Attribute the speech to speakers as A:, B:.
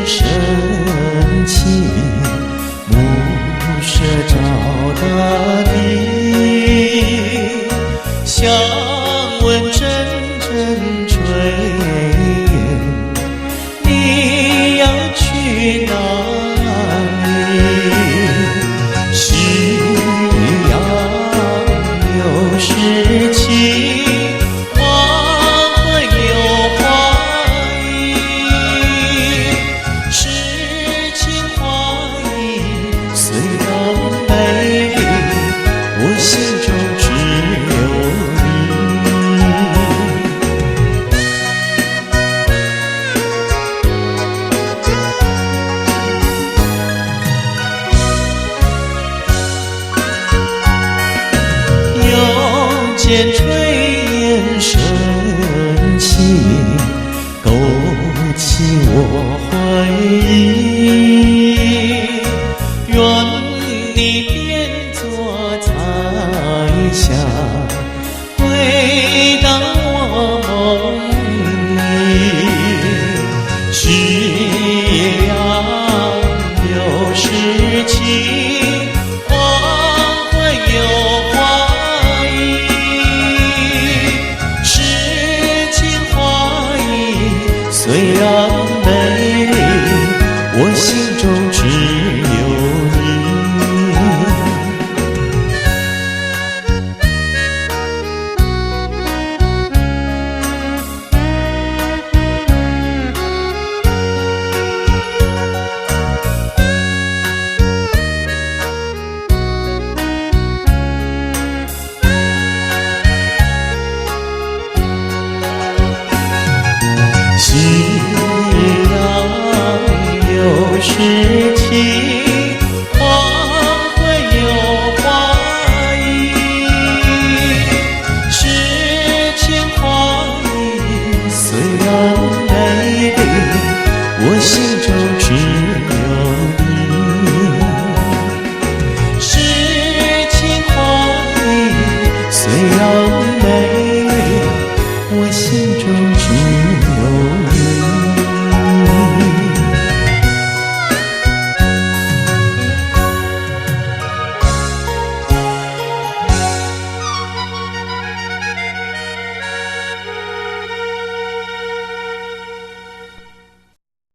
A: 深情，暮色照大地，想问阵阵炊烟，你要去哪里？是阳有诗情，花会有花意，诗情画意虽然美丽，我心中只有你。又见炊烟升起，勾起我回忆。愿你便坐彩霞，回到我梦里。是夜阳有诗情，花会有花意，诗情画意虽然美丽，我心中只有你。夕阳有诗